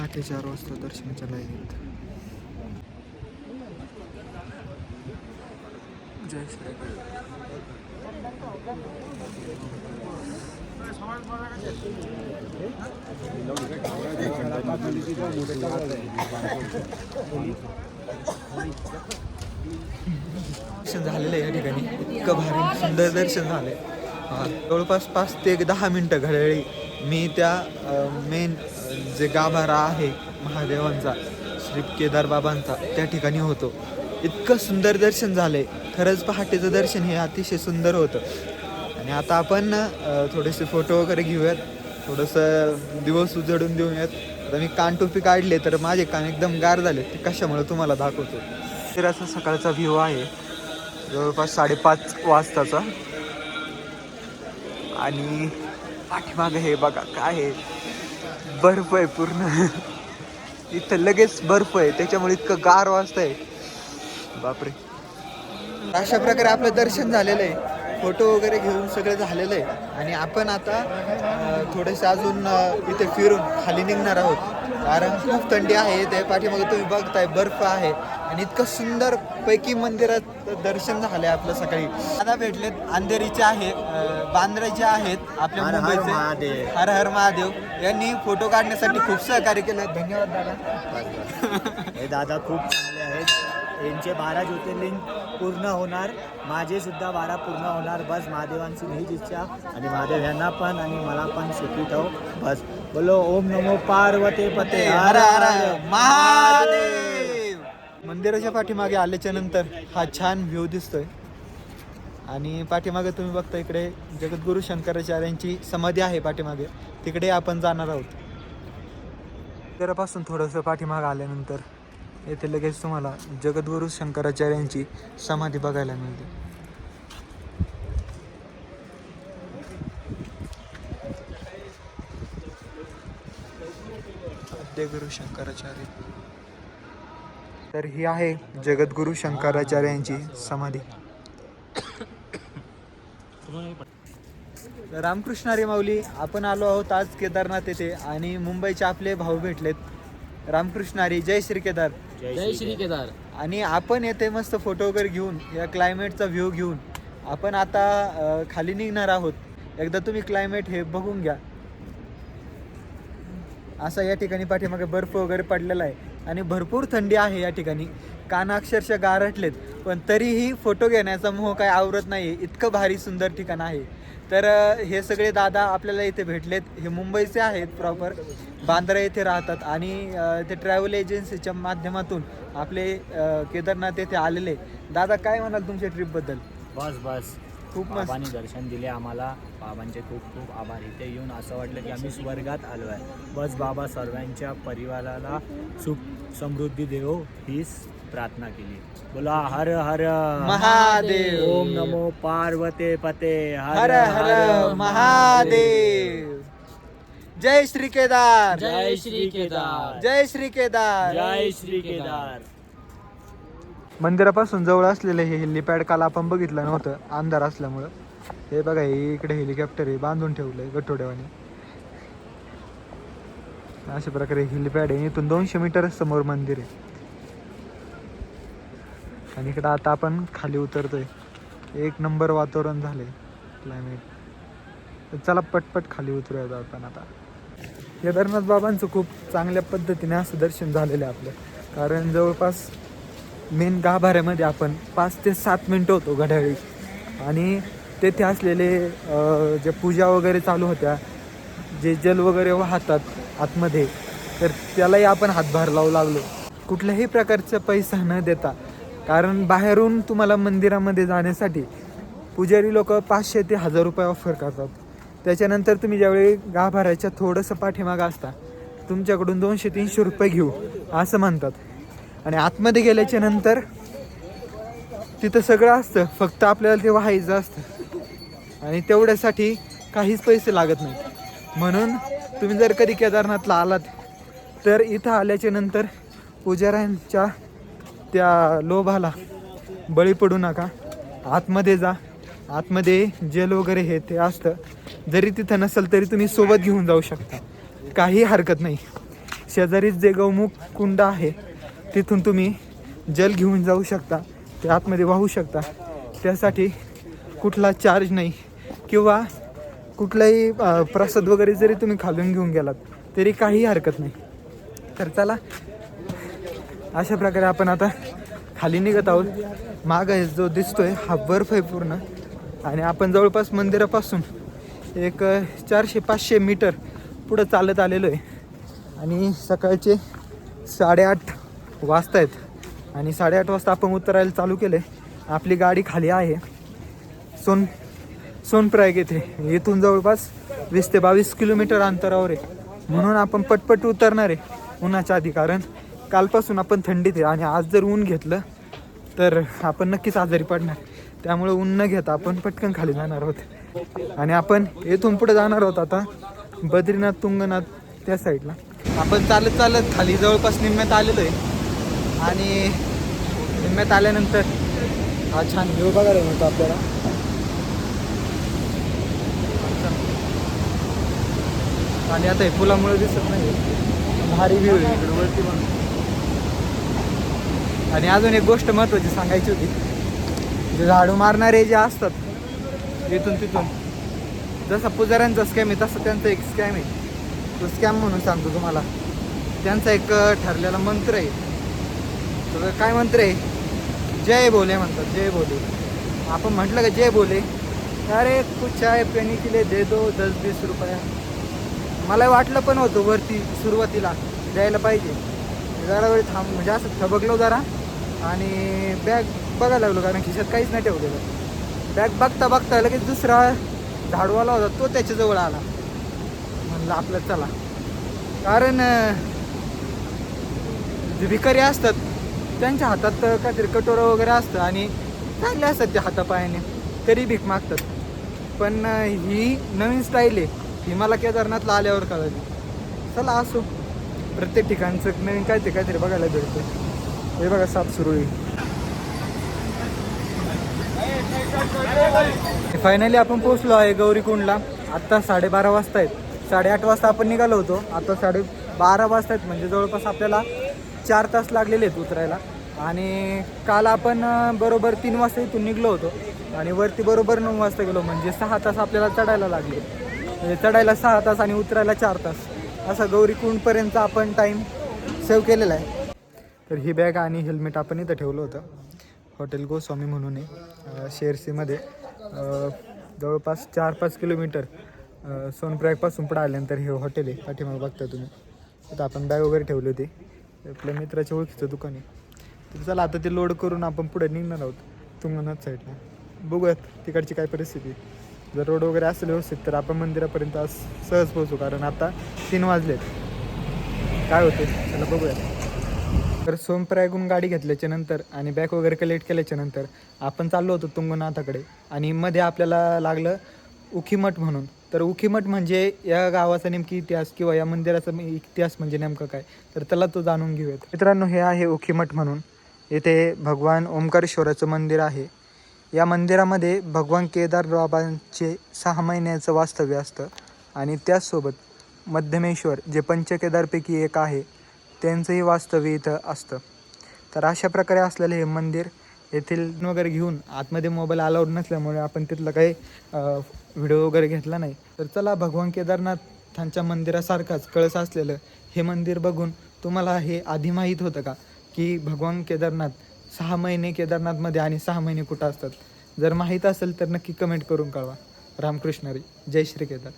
पहाटे 4 वाजता दर्शनाच्या लाईनीत. जय श्री दर्शन झालेलं आहे या ठिकाणी. इतकं भारी सुंदर दर्शन झालंय. जवळपास 5 ते 10 मिनटं घड्याळी मी त्या मेन जे गाभारा आहे महादेवांचा, श्री केदार बाबांचा, त्या ठिकाणी होतो. इतकं सुंदर दर्शन झालंय. खरंच पहाटेचं दर्शन हे अतिशय सुंदर होतं. आणि आता आपण थोडेसे फोटो वगैरे घेऊयात, थोडंसं दिवस उजळून देऊयात. आता मी कानटोपी काढले तर माझे कान एकदम गार झाले. ते कशामुळे तुम्हाला दाखवतो. तर असा सकाळचा व्ह्यू आहे, जवळपास 5:30 वाजताचा. आणि पाठीमागं हे बघा काय आहे, बर्फ आहे पूर्ण. इथं लगेच बर्फ आहे, त्याच्यामुळे इतकं गार वाजतंय. बापरे. अशा प्रकारे आपलं दर्शन झालेलं आहे. फोटो वगैरे घेऊन सगळं झालेलं आहे. आणि आपण आता थोडेसे अजून इथे फिरून खाली निघणार आहोत, कारण खूप थंडी आहे. त्या पाठीमागे तुम्ही बघताय बर्फ आहे. आणि इतकं सुंदर पैकी मंदिरात दर्शन झालंय आपलं सकाळी. दादा भेटलेत, अंधेरीचे आहे, बांद्राचे आहेत आपल्या मुंबईचे. हर हर महादेव. यांनी फोटो काढण्यासाठी खूप सहकार्य केलं. धन्यवाद दादा. हे दादा खूप चांगले आहेत. यांचे 12 ज्योतिर्लिंग पूर्ण होणार, माझे सुद्धा 12 पूर्ण होणार. बस महादेवांची हीच इच्छा. आणि महादेव यांना पण आणि मला पण सुखी ठेव. बस बोलो ओम नमो पार्वती पते हर हर महादेव. मंदिराच्या पाठीमागे आल्याच्या नंतर हा छान व्ह्यू दिसतोय. आणि पाठीमागे तुम्ही बघता इकडे जगद्गुरू शंकराचार्यांची समाधी आहे पाठीमागे. तिकडे आपण जाणार आहोत. मंदिरापासून थोडंसं पाठीमागे आल्यानंतर येथे लगेच तुम्हाला जगद्गुरू शंकराचार्यांची समाधी बघायला मिळते. आद्यगुरू शंकराचार्य. तर ही आहे जगद्गुरू शंकराचार्यांची समाधी. रामकृष्ण हरी माऊली. आपण आलो आहोत आज केदारनाथ येथे. आणि मुंबईचे आपले भाऊ भेटलेत. रामकृष्ण हरी. जय श्री केदार. जय श्री केदार. आणि आपण येथे मस्त फोटो वगैरे घेऊन, या क्लायमेटचा व्ह्यू घेऊन आपण आता खाली निघणार आहोत. एकदा तुम्ही क्लायमेट हे बघून घ्या. असा या ठिकाणी पाठीमागे बर्फ वगैरे पडलेला आहे. आणि भरपूर थंडी आहे या ठिकाणी. कान अक्षरशः गारठलेत. पण तरीही फोटो घेण्याचा मोह काय आवरत नाही. इतकं भारी सुंदर ठिकाण आहे. तर हे सगळे दादा आपल्याला इथे भेटलेत. हे मुंबईचे आहेत, प्रॉपर बांद्रा येथे राहतात. आणि ते ट्रॅव्हल एजन्सीच्या माध्यमातून आपले केदारनाथ येथे आलेले. दादा काय म्हणाल तुमच्या ट्रिपबद्दल? बस खूप मस्त. बाबांनी दर्शन दिले आम्हाला. बाबांचे खूप खूप आभार. इथे येऊन असं वाटलं की आम्ही स्वर्गात आलो आहे. बस बाबा सर्वांच्या परिवाराला सुख समृद्धी देवो हीच प्रार्थना केली. बोला हर हर महादेव. ओम नमो पार्वते पते हर हर महादेव. जय श्री केदार. जय श्री केदार. जय श्री केदार. जय श्री केदार. मंदिरापासून जवळ असलेलं हे हेलिपॅड काल आपण बघितलं नव्हतं अंधार असल्यामुळं. हे बघा, हे इकडे हेलिकॉप्टर आहे, बांधून ठेवलंय गठोड्यावाने. अशा प्रकारे हेलिपॅड आहे. इथून 200 मीटर समोर मंदिर आहे. आणि इकडं आता आपण खाली उतरतोय. एक नंबर वातावरण झालंय क्लायमेट. तर चला पटपट खाली उतरूया आपण आता. केदारनाथ बाबांचं खूप चांगल्या पद्धतीने असं दर्शन झालेलं आहे आपलं. कारण जवळपास मेन गाभाऱ्यामध्ये आपण 5 ते 7 मिनटं होतो घड्याळी. आणि तेथे असलेले जे पूजा वगैरे चालू होत्या, जे जल वगैरे वाहतात आतमध्ये, तर त्यालाही आपण हातभार लावू लागलो. कुठल्याही प्रकारचा पैसा न देता. कारण बाहेरून तुम्हाला मंदिरामध्ये जाण्यासाठी पुजारी लोक 500 ते 1000 रुपये ऑफर करतात. त्याच्यानंतर तुम्ही ज्यावेळी गाभाऱ्याच्या थोडंसं पाठीमागं असता, तुमच्याकडून 200-300 रुपये घेऊ असं म्हणतात. आणि आतमध्ये गेल्याच्या नंतर तिथं सगळं असतं, फक्त आपल्याला ते व्हायचं असतं. आणि तेवढ्यासाठी काहीच पैसे लागत नाही. म्हणून तुम्ही जर कधी केदारनाथला आलात तर इथं आल्याच्या नंतर पुजाऱ्यांच्या त्या लोभाला बळी पडू नका. आतमध्ये जा. आतमध्ये जेल वगैरे हे ते असतं. जरी तिथं नसेल तरी तुम्ही सोबत घेऊन जाऊ शकता, काही हरकत नाही. शेजारीच जे गौमुख कुंड आहे तिथून तुम्ही जल घेऊन जाऊ शकता, ते आतमध्ये वाहू शकता. त्यासाठी कुठला चार्ज नाही किंवा कुठलाही प्रसाद वगैरे जरी तुम्ही खालून घेऊन गेलात तरी काही हरकत नाही. तर चला, अशा प्रकारे आपण आता खाली निघत आहोत. मागं जो दिसतोय हा बर्फ आहे पूर्ण, आणि आपण जवळपास मंदिरापासून एक 400-500 मीटर पुढं चालत आलेलो आहे. आणि सकाळचे 8:30 वाजता आहेत आणि 8:30 वाजता आपण उतरायला चालू केले. आपली गाडी खाली आहे सोनप्रयाग येथे. इथून जवळपास 20 ते 22 किलोमीटर अंतरावर आहे. म्हणून आपण पटपट उतरणार आहे उन्हाच्या आधी, कारण कालपासून आपण थंडीत आहे आणि आज जर ऊन घेतलं तर आपण नक्कीच आजारी पडणार. त्यामुळे ऊन न घेता आपण पटकन खाली जाणार आहोत. आणि आपण इथून पुढे जाणार आहोत आता बद्रीनाथ, तुंगनाथ त्या साईडला. आपण चालत चालत खाली जवळपास निम्म्यात आलेलो आहे. आणि निम्म्यात आल्यानंतर हा छान व्ह्यू बघायला मिळतो आपल्याला. आणि आता हे फुलामुळे दिसत नाही, भारी व्ह्यू आहे इकडे वरती म्हणून. आणि अजून एक गोष्ट महत्त्वाची सांगायची होती, जे झाडू मारणारे जे असतात इथून तिथून, जसा पुजाऱ्यांचा स्कॅम आहे तसं त्यांचा एक स्कॅम आहे. तो स्कॅम म्हणून सांगतो तुम्हाला. त्यांचा एक ठरलेला मंत्र आहे. तर काय मंत्र आहे? जय बोले म्हणतात, जय बोले. आपण म्हटलं का जय बोले, अरे कुछ चाय पेनी के लिए दे दो 10-20 रुपया. मला वाटलं पण होतं वरती सुरुवातीला द्यायला पाहिजे. जरा वेळ म्हणजे असं थबकलो जरा आणि बॅग बघायला लागलो, कारण खिशात काहीच नाही ठेवलेलं. बॅग बघता बघता लगेच दुसरा झाडूवाला होता, तो त्याच्याजवळ आला. म्हणलं आपलं चला, कारण जे भिकारी असतात त्यांच्या हातात काहीतरी कटोरं वगैरे असतं आणि चांगले असतात ते हातापायाने, तरी भीक मागतात. पण ही नवीन स्टाईल आहे, ही मला केदारनाथला आल्यावर कळाली. चला असो, प्रत्येक ठिकाणचं नवीन काहीतरी बघायला भेटतं. हे बघा साप सुरू आहे. फायनली आपण पोहोचलो आहे गौरीकुंडला. आत्ता 12:30 वाजता आहेत. 8:30 वाजता आपण निघालो होतो, आता 12:30 वाजता आहेत. म्हणजे जवळपास आपल्याला 4 तास लागलेले आहेत उतरायला. आणि काल आपण बरोबर 3 वाजता इथून निघलो होतो आणि वरती बरोबर 9 वाजता गेलो. म्हणजे 6 तास आपल्याला चढायला लागले. म्हणजे चढायला 6 तास आणि उतरायला 4 तास, असा गौरीकुंडपर्यंत आपण टाईम सेव्ह केलेला आहे. तर ही बॅग आणि हेल्मेट आपण इथं ठेवलं होतं. हॉटेल गोस्वामी म्हणून आहे शेरसीमध्ये. जवळपास 4-5 किलोमीटर सोनप्रयागपासून पुढे आल्यानंतर हे हॉटेल आहे. पाठीमागे बघता तुम्ही. तिथं आपण बॅग वगैरे ठेवली होती. आपल्या मित्राच्या ओळखीचं दुकान आहे. तर चला आता ते लोड करून आपण पुढे निघणार आहोत तुंगनाथ साईडला. बघूयात तिकडची काय परिस्थिती. जर रोड वगैरे असेल व्यवस्थित तर आपण मंदिरापर्यंत आज सहज पोहोचू, कारण आता 3 वाजलेत. काय होते चला बघूयात. तर सोनप्रयागहून गाडी घेतल्याच्या नंतर आणि बॅग वगैरे कलेक्ट केल्याच्या नंतर आपण चाललो होतो तुंगनाथाकडे. आणि मध्ये आपल्याला लागलं उखीमठ म्हणून. तर उखीमठ म्हणजे या गावाचा नेमकी इतिहास किंवा या मंदिराचा इतिहास म्हणजे नेमकं काय, तर त्याला तो जाणून घेऊयात. मित्रांनो, हे आहे उखीमठ म्हणून. येथे भगवान ओंकारेश्वराचं मंदिर आहे. या मंदिरामध्ये भगवान केदार बाबांचे 6 महिन्याचं वास्तव्य असतं. आणि त्याचसोबत मध्यमेश्वर जे पंचकेदारपैकी एक आहे त्यांचंही वास्तव्य इथं असतं. तर अशा प्रकारे असलेलं हे मंदिर. येथील वगैरे घेऊन आतमध्ये मोबाईल अलाउड नसल्यामुळे आपण तिथलं काही व्हिडिओ वगैरे घेतला नाही. तर चला, भगवान केदारनाथांच्या मंदिरासारखाच कळस असलेलं हे मंदिर बघून तुम्हाला हे आधी माहीत होतं का, की भगवान केदारनाथ 6 महिने केदारनाथमध्ये आणि 6 महिने कुठं असतात? जर माहीत असेल तर नक्की कमेंट करून कळवा. रामकृष्ण हरी. जय श्री केदार.